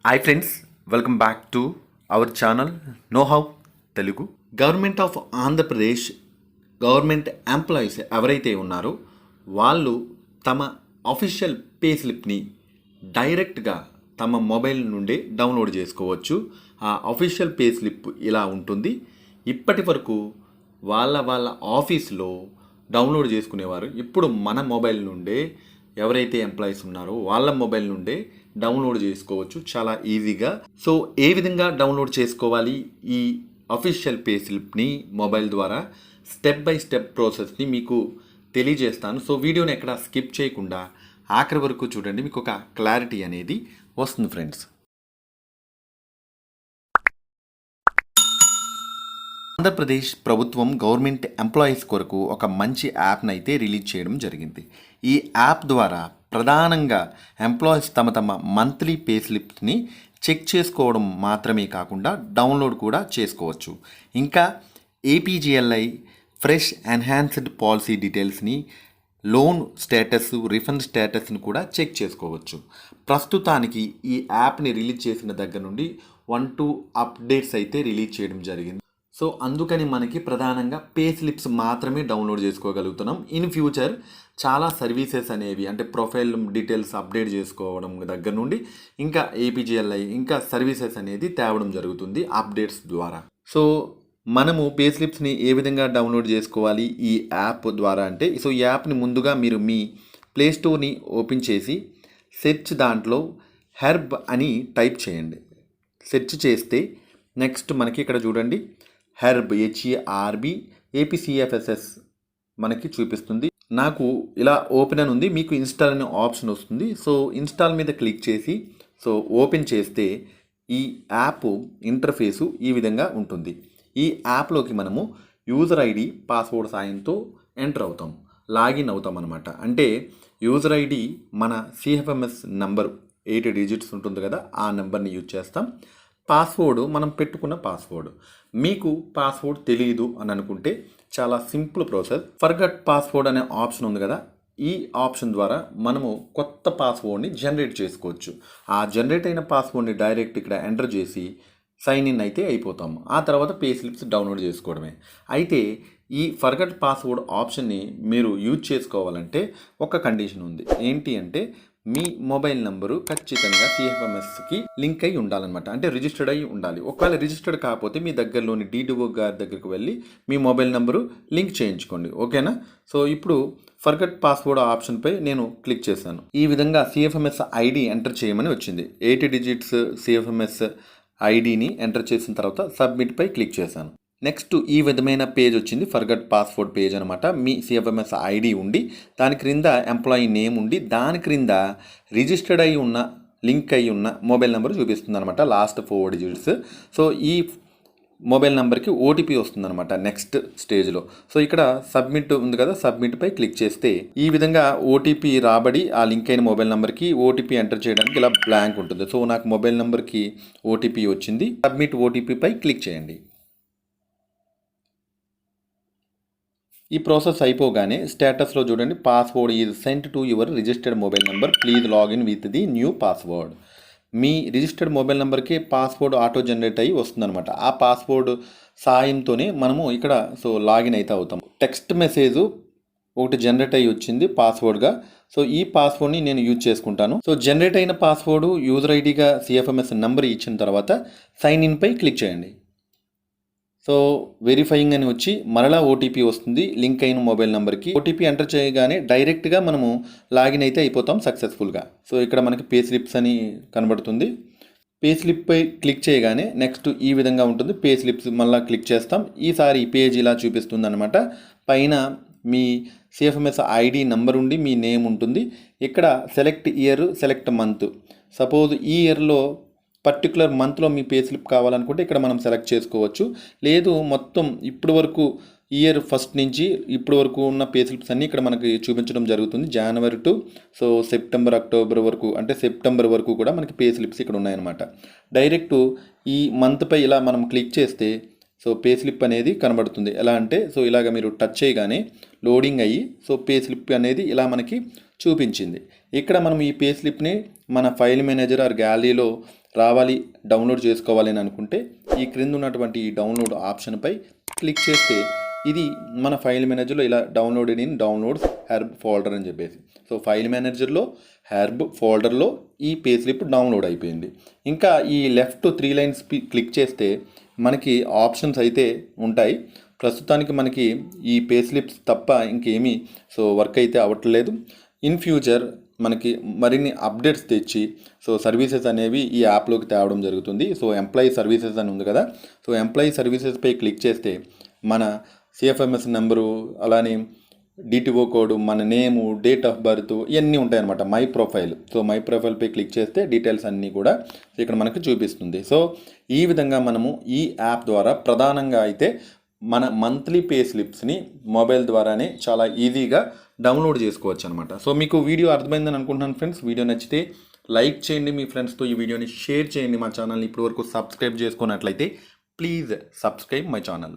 Hi friends, welcome back to our channel Know How Telugu. Government of Andhra Pradesh government employees ఎవరైతే ఉన్నారో వాళ్ళు తమ official pay స్లిప్ని డైరెక్ట్గా తమ మొబైల్ నుండే డౌన్లోడ్ చేసుకోవచ్చు. ఆ అఫీషియల్ పే స్లిప్ ఇలా ఉంటుంది. ఇప్పటి వరకు వాళ్ళ ఆఫీస్లో డౌన్లోడ్ చేసుకునేవారు. ఇప్పుడు మన మొబైల్ నుండే ఎవరైతే ఎంప్లాయీస్ ఉన్నారో వాళ్ళ మొబైల్ నుండే డౌన్లోడ్ చేసుకోవచ్చు చాలా ఈజీగా. సో ఏ విధంగా డౌన్లోడ్ చేసుకోవాలి ఈ అఫీషియల్ పే స్లిప్ని మొబైల్ ద్వారా స్టెప్ బై స్టెప్ ప్రాసెస్ని మీకు తెలియజేస్తాను. సో వీడియోని ఎక్కడ స్కిప్ చేయకుండా ఆఖరి వరకు చూడండి, మీకు ఒక క్లారిటీ అనేది వస్తుంది ఫ్రెండ్స్. ఆంధ్రప్రదేశ్ ప్రభుత్వం గవర్నమెంట్ ఎంప్లాయీస్ కొరకు ఒక మంచి యాప్ని అయితే రిలీజ్ చేయడం జరిగింది. ఈ యాప్ ద్వారా ప్రధానంగా ఎంప్లాయీస్ తమ మంత్లీ పే స్లిప్స్ని చెక్ చేసుకోవడం మాత్రమే కాకుండా డౌన్లోడ్ కూడా చేసుకోవచ్చు. ఇంకా ఏపీజీఎల్ఐ ఫ్రెష్ ఎన్హాన్స్డ్ పాలసీ డీటెయిల్స్ని, లోన్ స్టేటస్, రిఫండ్ స్టేటస్ని కూడా చెక్ చేసుకోవచ్చు. ప్రస్తుతానికి ఈ యాప్ని రిలీజ్ చేసిన దగ్గర నుండి 1-2 అప్డేట్స్ అయితే రిలీజ్ చేయడం జరిగింది. సో అందుకని మనకి ప్రధానంగా పే స్లిప్స్ మాత్రమే డౌన్లోడ్ చేసుకోగలుగుతున్నాం. ఇన్ ఫ్యూచర్ చాలా సర్వీసెస్ అనేవి అంటే ప్రొఫైల్ డీటెయిల్స్ అప్డేట్ చేసుకోవడం దగ్గర నుండి ఇంకా ఏపీజీఎల్ఐ ఇంకా సర్వీసెస్ అనేది తేవడం జరుగుతుంది అప్డేట్స్ ద్వారా. సో మనము పే స్లిప్స్ని ఏ విధంగా డౌన్లోడ్ చేసుకోవాలి ఈ యాప్ ద్వారా అంటే, సో ఈ యాప్ని ముందుగా మీరు మీ ప్లే స్టోర్ని ఓపెన్ చేసి సెర్చ్ దాంట్లో హెర్బ్ అని టైప్ చేయండి. సెర్చ్ చేస్తే నెక్స్ట్ మనకి ఇక్కడ చూడండి హెర్బ్ HERB APCFSS మనకి చూపిస్తుంది. నాకు ఇలా ఓపెన్ అని ఉంది, మీకు ఇన్స్టాల్ అనే ఆప్షన్ వస్తుంది. సో ఇన్స్టాల్ మీద క్లిక్ చేసి సో ఓపెన్ చేస్తే ఈ యాప్ ఇంటర్ఫేసు ఈ విధంగా ఉంటుంది. ఈ యాప్లోకి మనము యూజర్ ఐడి పాస్వర్డ్ సాయంతో ఎంటర్ అవుతాం, లాగిన్ అవుతాం అనమాట. అంటే యూజర్ ఐడి మన CFMS నంబర్ 8 డిజిట్స్ ఉంటుంది కదా, ఆ నెంబర్ని యూజ్ చేస్తాం. పాస్వర్డ్ మనం పెట్టుకున్న పాస్వర్డ్. మీకు పాస్వర్డ్ తెలియదు అని అనుకుంటే చాలా సింపుల్ ప్రాసెస్. ఫర్గట్ పాస్వర్డ్ అనే ఆప్షన్ ఉంది కదా, ఈ ఆప్షన్ ద్వారా మనము కొత్త పాస్వర్డ్ని జనరేట్ చేసుకోవచ్చు. ఆ జనరేట్ అయిన పాస్వర్డ్ని డైరెక్ట్ ఇక్కడ ఎంటర్ చేసి సైన్ ఇన్ అయితే అయిపోతాము. ఆ తర్వాత పే స్లిప్స్ డౌన్లోడ్ చేసుకోవడమే. అయితే ఈ ఫర్గట్ పాస్వర్డ్ ఆప్షన్ని మీరు యూజ్ చేసుకోవాలంటే ఒక కండిషన్ ఉంది. ఏంటి అంటే మీ మొబైల్ నెంబరు ఖచ్చితంగా CFMSకి లింక్ అయి ఉండాలన్నమాట. అంటే రిజిస్టర్డ్ అయి ఉండాలి. ఒకవేళ రిజిస్టర్డ్ కాకపోతే మీ దగ్గరలోని DDO గారి దగ్గరికి వెళ్ళి మీ మొబైల్ నెంబరు లింక్ చేయించుకోండి, ఓకేనా. సో ఇప్పుడు ఫర్గట్ పాస్వర్డ్ ఆప్షన్పై నేను క్లిక్ చేశాను. ఈ విధంగా CFMS ఐడి ఎంటర్ చేయమని వచ్చింది. 8 డిజిట్స్ CFMS ఐడిని ఎంటర్ చేసిన తర్వాత సబ్మిట్పై క్లిక్ చేశాను. నెక్స్ట్ ఈ విధమైన పేజ్ వచ్చింది, ఫర్గట్ పాస్వర్డ్ పేజ్ అనమాట. మీ CFMS ఐడి ఉండి దాని క్రింద ఎంప్లాయీ నేమ్ ఉండి దాని క్రింద రిజిస్టర్డ్ అయి ఉన్న లింక్ అయి ఉన్న మొబైల్ నెంబర్ చూపిస్తుంది అనమాట, లాస్ట్ 4 డిజిట్స్. సో ఈ మొబైల్ నెంబర్కి OTP వస్తుంది అనమాట నెక్స్ట్ స్టేజ్లో. సో ఇక్కడ సబ్మిట్ ఉంది కదా, సబ్మిట్పై క్లిక్ చేస్తే ఈ విధంగా OTP రాబడి ఆ లింక్ అయిన మొబైల్ నెంబర్కి OTP ఎంటర్ చేయడానికి ఇలా బ్లాంక్ ఉంటుంది. సో నాకు మొబైల్ నెంబర్కి OTP వచ్చింది. సబ్మిట్ OTPపై క్లిక్ చేయండి. ఈ ప్రాసెస్ అయిపోగానే స్టేటస్లో చూడండి, password is sent to your registered mobile number, please login with the new password. Me registered mobile నెంబర్కి పాస్వర్డ్ ఆటో జనరేట్ అయ్యి వస్తుందన్నమాట. ఆ పాస్వర్డ్ సాయంతోనే మనము ఇక్కడ సో లాగిన్ అయితే అవుతాం. టెక్స్ట్ మెసేజ్ ఒకటి జనరేట్ అయ్యి వచ్చింది పాస్వర్డ్గా. సో ఈ పాస్వర్డ్ని నేను యూజ్ చేసుకుంటాను. సో జనరేట్ అయిన పాస్వర్డ్ యూజర్ ఐడిగా CFMS నెంబర్ ఇచ్చిన తర్వాత సైన్ ఇన్పై క్లిక్ చేయండి. సో వెరిఫైయింగ్ అని వచ్చి మరలా OTP వస్తుంది లింక్ అయిన మొబైల్ నెంబర్కి. OTP ఎంటర్ చేయగానే డైరెక్ట్గా మనము లాగిన్ అయితే అయిపోతాం సక్సెస్ఫుల్గా. సో ఇక్కడ మనకి పే స్లిప్స్ అని కనబడుతుంది. పే స్లిప్పై క్లిక్ చేయగానే నెక్స్ట్ ఈ విధంగా ఉంటుంది. పే స్లిప్స్ మళ్ళీ క్లిక్ చేస్తాం. ఈసారి ఈ పేజ్ ఇలా చూపిస్తుంది అనమాట. పైన మీ CFMS ఐడి నెంబర్ ఉండి మీ నేమ్ ఉంటుంది. ఇక్కడ select year, select month. Suppose ఈ ఇయర్లో పర్టికులర్ మంత్లో మీ పే స్లిప్ కావాలనుకుంటే ఇక్కడ మనం సెలెక్ట్ చేసుకోవచ్చు. లేదు మొత్తం ఇప్పుడు వరకు ఇయర్ ఫస్ట్ నుంచి ఇప్పుడు వరకు ఉన్న పే స్లిప్స్ అన్నీ ఇక్కడ మనకి చూపించడం జరుగుతుంది. జనవరి టు సో సెప్టెంబర్, అక్టోబర్ వరకు, అంటే సెప్టెంబర్ వరకు కూడా మనకి పే స్లిప్స్ ఇక్కడ ఉన్నాయన్నమాట. డైరెక్ట్ ఈ మంత్పై ఇలా మనం క్లిక్ చేస్తే సో పే స్లిప్ అనేది కనబడుతుంది. ఎలా అంటే సో ఇలాగ మీరు టచ్ చేయగానే లోడింగ్ అయ్యి సో పే స్లిప్ అనేది ఇలా మనకి చూపించింది. ఇక్కడ మనం ఈ పే స్లిప్ని మన ఫైల్ మేనేజర్ ఆర్ గ్యాలరీలో రావాలి, డౌన్లోడ్ చేసుకోవాలి అని అనుకుంటే ఈ క్రింద ఉన్నటువంటి ఈ డౌన్లోడ్ ఆప్షన్పై క్లిక్ చేస్తే ఇది మన ఫైల్ మేనేజర్లో ఇలా downloaded in downloads herb folder అని చెప్పేసి. సో ఫైల్ మేనేజర్లో హెర్బ్ ఫోల్డర్లో ఈ పేస్లిప్ డౌన్లోడ్ అయిపోయింది. ఇంకా ఈ లెఫ్ట్ 3 లైన్స్ క్లిక్ చేస్తే మనకి ఆప్షన్స్ అయితే ఉంటాయి. ప్రస్తుతానికి మనకి ఈ పేస్లిప్స్ తప్ప ఇంకేమీ వర్క్ అయితే అవ్వట్లేదు. ఇన్ ఫ్యూచర్ మనకి మరిన్ని అప్డేట్స్ తెచ్చి సర్వీసెస్ అనేవి ఈ యాప్లోకి తేవడం జరుగుతుంది. ఎంప్లాయీ సర్వీసెస్ అని ఉంది కదా, ఎంప్లాయీ సర్వీసెస్పై క్లిక్ చేస్తే మన సిఎఫ్ఎంఎస్ నెంబరు, అలానే డిటిఓ కోడ్, మన నేము, డేట్ ఆఫ్ బర్త్ ఇవన్నీ ఉంటాయన్నమాట. మై ప్రొఫైల్ మై ప్రొఫైల్పై క్లిక్ చేస్తే డీటెయిల్స్ అన్నీ కూడా ఇక్కడ మనకు చూపిస్తుంది. ఈ విధంగా మనము ఈ యాప్ ద్వారా ప్రధానంగా అయితే మన మంత్లీ పే స్లిప్స్ని మొబైల్ ద్వారానే చాలా ఈజీగా డౌన్లోడ్ చేసుకోవచ్చు అనమాట. మీకు వీడియో అర్థమైందని అనుకుంటున్నాను ఫ్రెండ్స్. వీడియో నచ్చితే లైక్ చేయండి, మీ ఫ్రెండ్స్తో ఈ వీడియోని షేర్ చేయండి. మా ఛానల్ని ఇప్పటివరకు సబ్స్క్రైబ్ చేసుకున్నట్లయితే ప్లీజ్ సబ్స్క్రైబ్ మై ఛానల్.